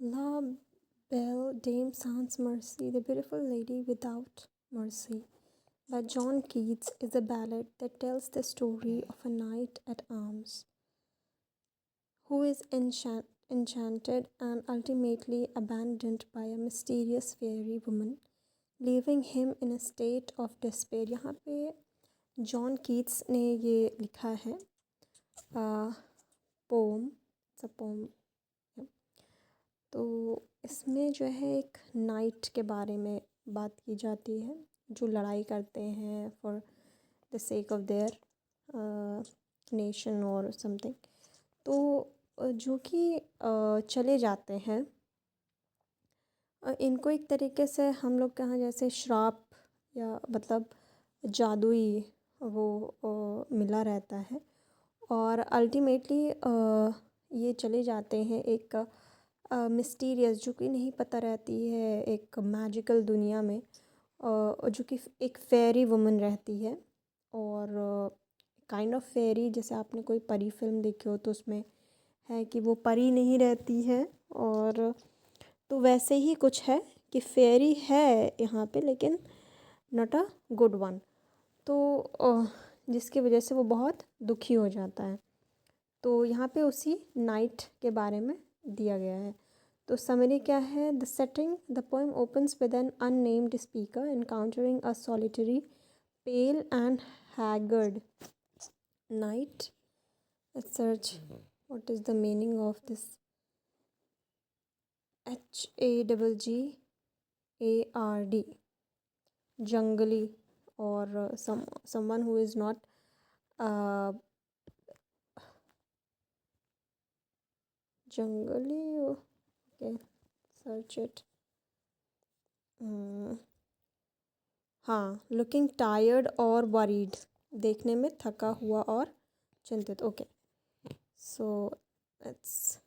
La Belle Dame Sans Mercy, The Beautiful Lady Without Mercy by John Keats is a ballad that tells the story of a knight at arms who is enchanted and ultimately abandoned by a mysterious fairy woman, leaving him in a state of despair. यहाँ पे John Keats ने ये लिखा है pome, it's a poem. तो इसमें जो है एक नाइट के बारे में बात की जाती है जो लड़ाई करते हैं for the sake of their nation और समथिंग। तो जो कि चले जाते हैं, इनको एक तरीके से हम लोग के यहाँ जैसे श्राप या मतलब जादुई वो मिला रहता है और अल्टीमेटली ये चले जाते हैं एक मिस्टीरियस जो कि नहीं पता रहती है एक मैजिकल दुनिया में, जो कि एक फेरी वुमन रहती है। और काइंड ऑफ फेरी, जैसे आपने कोई परी फिल्म देखी हो तो उसमें है कि वो परी नहीं रहती है, और तो वैसे ही कुछ है कि फेरी है यहाँ पे लेकिन नॉट अ गुड वन। तो जिसकी वजह से वो बहुत दुखी हो जाता है। तो यहाँ पे उसी नाइट के बारे में दिया गया है। तो समरी क्या है? The setting, the poem opens with an unnamed speaker encountering a solitary pale and haggard knight. Let's search what is the meaning of this HAGGARD, जंगली, और someone who is not जंगली। Okay, search it. हाँ, looking tired और worried, देखने में थका हुआ और चिंतित। Okay, so it's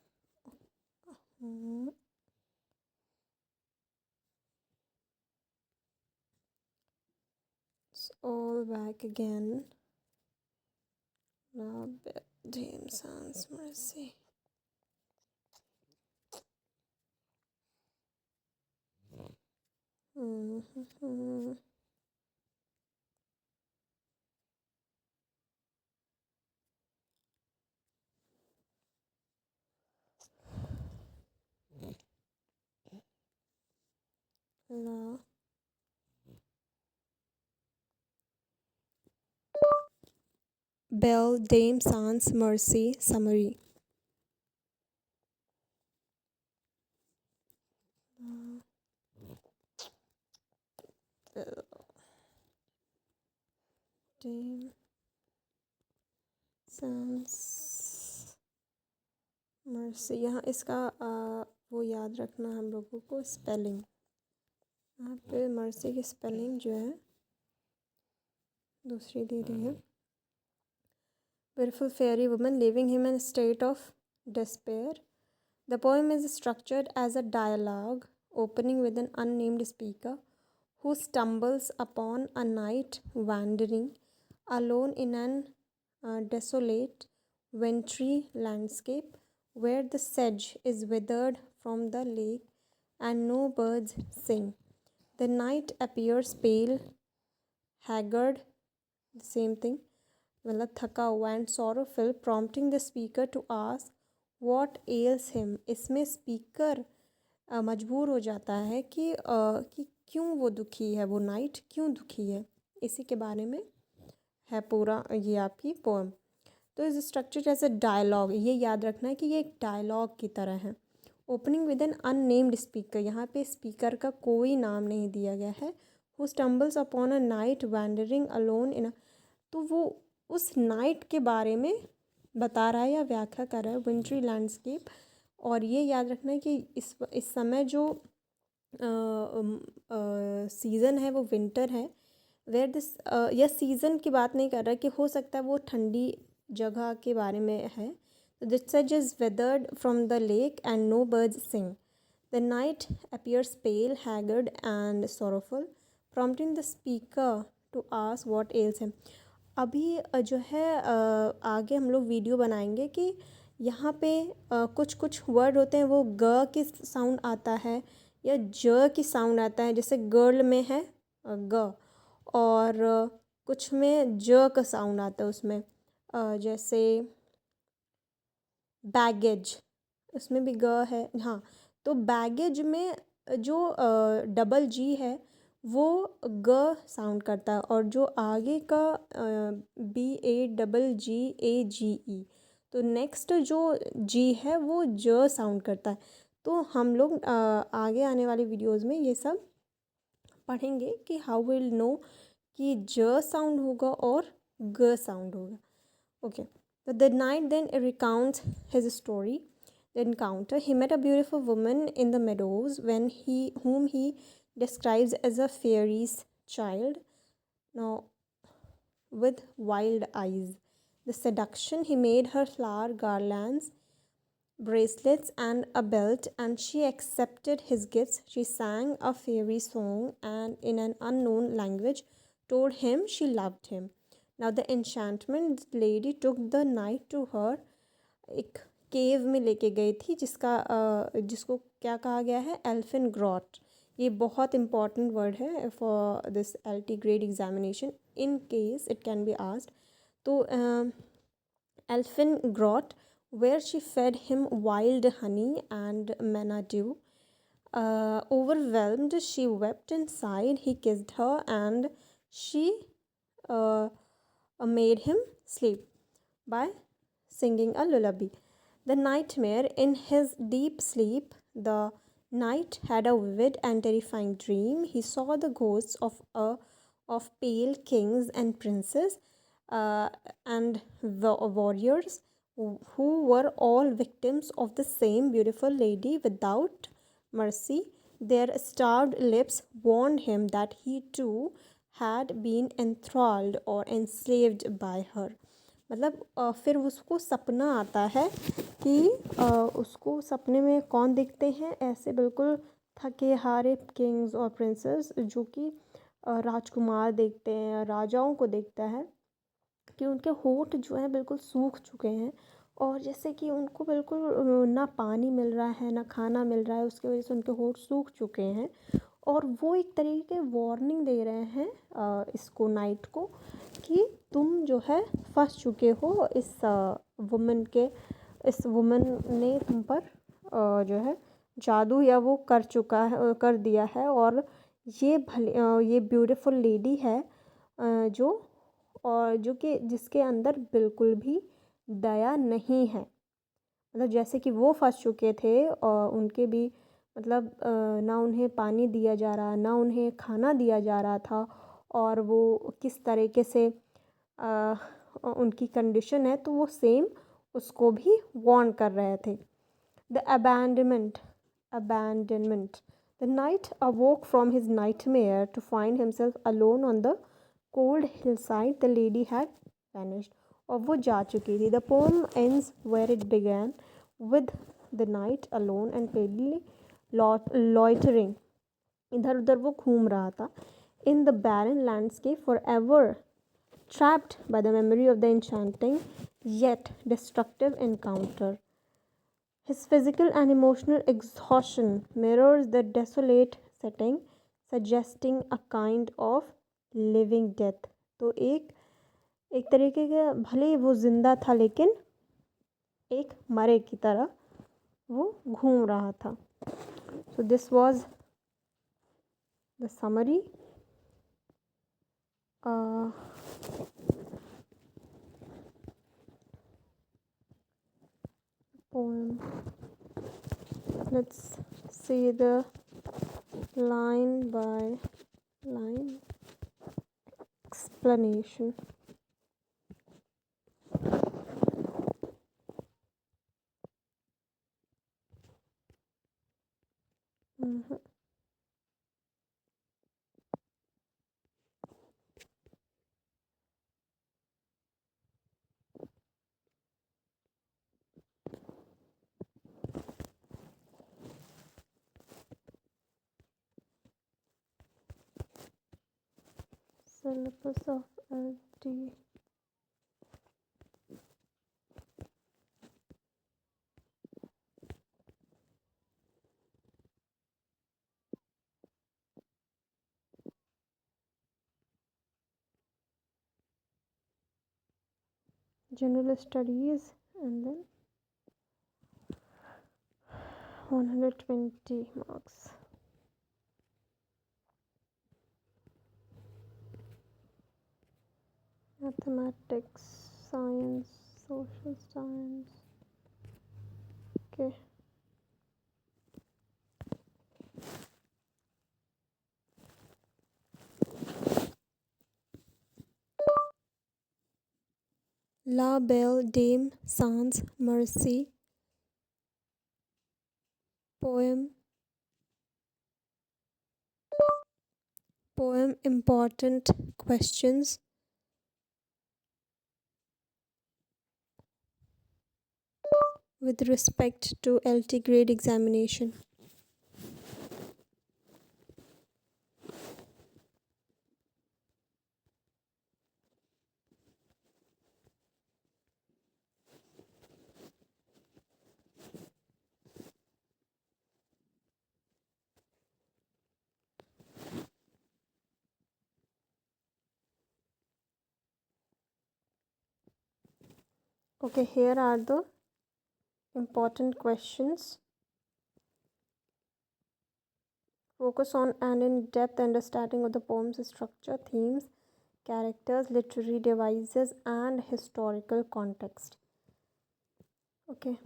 all back again. Dame Sans Mercy. La Belle Dame Sans Mercy summary. Dame Sans Mercy, यहाँ इसका वो याद रखना हम लोगों को, स्पेलिंग। यहाँ पे मर्सी की स्पेलिंग जो है दूसरी दी रही है। Beautiful fairy woman leaving him in a state of despair. The poem is structured as a dialogue opening with an unnamed speaker who stumbles upon a knight wandering alone in an desolate, wintry landscape where the sedge is withered from the lake and no birds sing. The knight appears pale, haggard, the same thing, मतलब थका हुआ, and sorrowful, prompting the speaker to ask what ails him. इसमें speaker मजबूर हो जाता है कि क्यों वो दुखी है, वो नाइट क्यों दुखी है। इसी के बारे में है पूरा ये आपकी पोएम। तो इस स्ट्रक्चर एज अ डायलॉग, ये याद रखना है कि ये एक डायलॉग की तरह है। Opening with an unnamed speaker, यहाँ पे स्पीकर का कोई नाम नहीं दिया गया है। Who stumbles upon a night wandering alone in, तो वो उस नाइट के बारे में बता रहा है या व्याख्या कर रहा है, विंट्री लैंडस्केप। और ये याद रखना है कि इस समय जो सीज़न है वो विंटर है। वेयर दिस, यह सीज़न की बात नहीं कर रहा कि हो सकता है वो ठंडी जगह के बारे में है। This such is weathered from the lake and no birds sing. The knight appears pale, haggard and sorrowful, prompting the speaker to ask what ails him. अभी जो है आगे हम लोग वीडियो बनाएंगे कि यहाँ पे कुछ कुछ वर्ड होते हैं वो ग की साउंड आता है या ज की साउंड आता है, जैसे गर्ल में है ग, और कुछ में ज का साउंड आता है उसमें, जैसे बैगेज, उसमें भी ग है। हाँ, तो बैगेज में जो डबल जी है वो ग साउंड करता है, और जो आगे का BAGGAGE, तो नेक्स्ट जो जी है वो ज साउंड करता है। तो हम लोग आगे आने वाली वीडियोस में ये सब पढ़ेंगे कि हाउ विल नो कि ज साउंड होगा और ग साउंड होगा। Okay, so the knight then recounts his story. The encounter, he met a beautiful woman in the meadows whom he describes as a fairy's child, now with wild eyes. The seduction, he made her flower garlands, bracelets, and a belt, and she accepted his gifts. She sang a fairy song and, in an unknown language, told him she loved him. Now the enchantment lady took the knight to her, एक केव में लेके गई थी जिसको क्या कहा गया है, एल्फिन ग्रॉट। ये बहुत इंपॉर्टेंट वर्ड है for this LT grade examination, in case it can be asked. तो एल्फिन ग्रॉट, where she fed him wild honey and manna dew. Overwhelmed, she wept and sighed. He kissed her, and she uh, made him sleep by singing a lullaby. The nightmare, in his deep sleep, the knight had a vivid and terrifying dream. He saw the ghosts of pale kings and princes, uh, and warriors who were all victims of the same beautiful lady without mercy. Their starved lips warned him that he too had been enthralled or enslaved by her. मतलब फिर उसको सपना आता है कि उसको सपने में कौन दिखते हैं, ऐसे बिल्कुल थके हारे किंग्स और प्रिंसेस, जो कि राजकुमार देखते हैं, राजाओं को देखता है कि उनके होठ जो है बिल्कुल सूख चुके हैं, और जैसे कि उनको बिल्कुल ना पानी मिल रहा है ना खाना मिल रहा है, उसकी वजह से उनके होठ सूख चुके हैं। और वो एक तरीके के वार्निंग दे रहे हैं इसको, नाइट को, कि तुम जो है फंस चुके हो इस वुमन ने तुम पर जो है जादू या वो कर दिया है, और ये ब्यूटीफुल लेडी है जो कि जिसके अंदर बिल्कुल भी दया नहीं है। मतलब जैसे कि वो फंस चुके थे और उनके भी मतलब ना उन्हें पानी दिया जा रहा, ना उन्हें खाना दिया जा रहा था, और वो किस तरीके से उनकी कंडीशन है, तो वो सेम उसको भी वार्न कर रहे थे। The abandonment. The knight awoke from his nightmare to find himself alone on the cold hillside. The lady had vanished. और वो जा चुकी थी। The poem ends where it began, with the knight alone and palely loitering. इधर उधर वो घूम रहा था in the barren landscape, forever trapped by the memory of the enchanting yet destructive encounter. His physical and emotional exhaustion mirrors the desolate setting, suggesting a kind of living death. तो एक तरीके का, भले ही वो जिंदा था लेकिन एक मरे की तरह वो घूम रहा था। So this was the summary. Poem. Let's see the line by line explanation. Syllabus of LT. general studies, and then 120 marks. Mathematics, science, social science. Okay. La Belle Dame sans Merci. Poem. Important questions. With respect to LT grade examination. Okay, here are the important questions. Focus on an in-depth understanding of the poem's structure, themes, characters, literary devices, and historical context. Okay,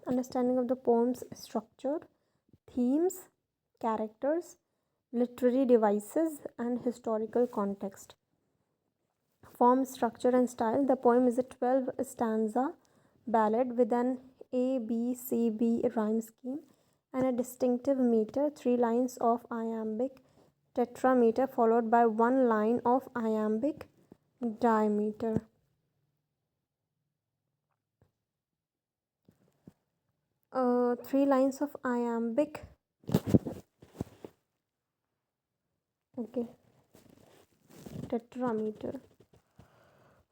understanding of the poem's structure, themes, characters, literary devices, and historical context. Form, structure, and style. The poem is a 12 stanza ballad with an ABCB rhyme scheme and a distinctive meter, 3 lines of iambic tetrameter followed by 1 line of iambic diameter. Three lines of iambic. Okay. Tetrameter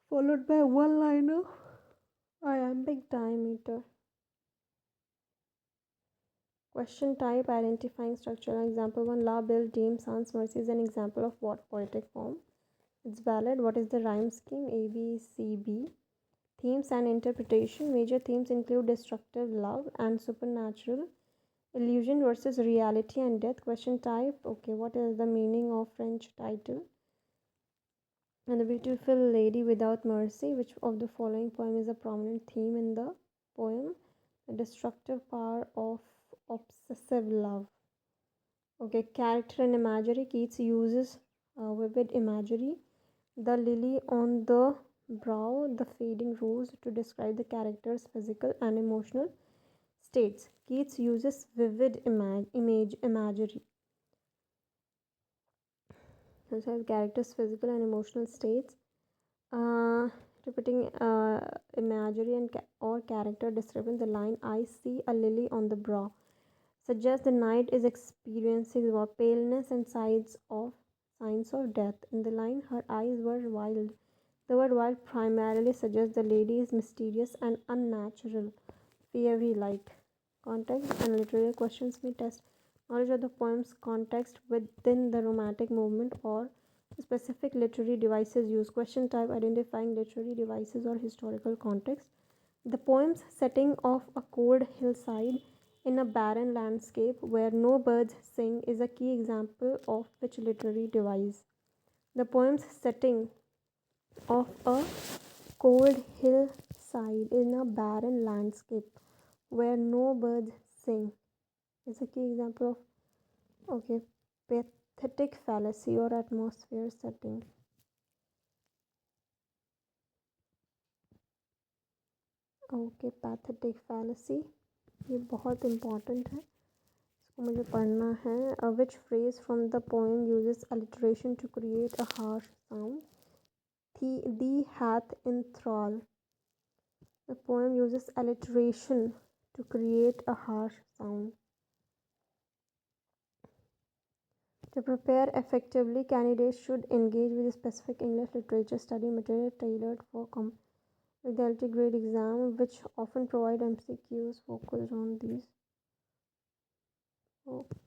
followed by 1 line of iambic diameter. Question type, identifying structure. Example 1, La Belle Dame sans Mercy is an example of what poetic form? It's ballad. What is the rhyme scheme? A, B, C, B. Themes and interpretation. Major themes include destructive love and supernatural, illusion versus reality and death. Question type, okay, what is the meaning of French title? And the beautiful lady without mercy. Which of the following poem is a prominent theme in the poem? The destructive power of obsessive love. Okay, character and imagery. Keats uses vivid imagery. The lily on the brow, the fading rose to describe the character's physical and emotional states. Keats uses vivid imagery. So characters' physical and emotional states. Repeating imagery and or character describing the line "I see a lily on the brow" suggests the knight is experiencing paleness and signs of death. In the line, her eyes were wild. The word wild primarily suggests the lady is mysterious and unnatural, fairy-like. Context and literary questions may test knowledge of the poem's context within the romantic movement or specific literary devices used. Question type, identifying literary devices or historical context. The poem's setting of a cold hillside in a barren landscape where no birds sing is a key example of which literary device? The poem's setting of a cold hillside in a barren landscape where no birds sing is a key example of, okay, pathetic fallacy or atmosphere setting. Okay, pathetic fallacy, ये बहुत important है, इसको मुझे पढ़ना है. Which phrase from the poem uses alliteration to create a harsh sound? Thee hath in thrall. The poem uses alliteration to create a harsh sound. To prepare effectively, candidates should engage with specific English literature study material tailored for the LT grade exam, which often provide MCQs focused on these. Okay.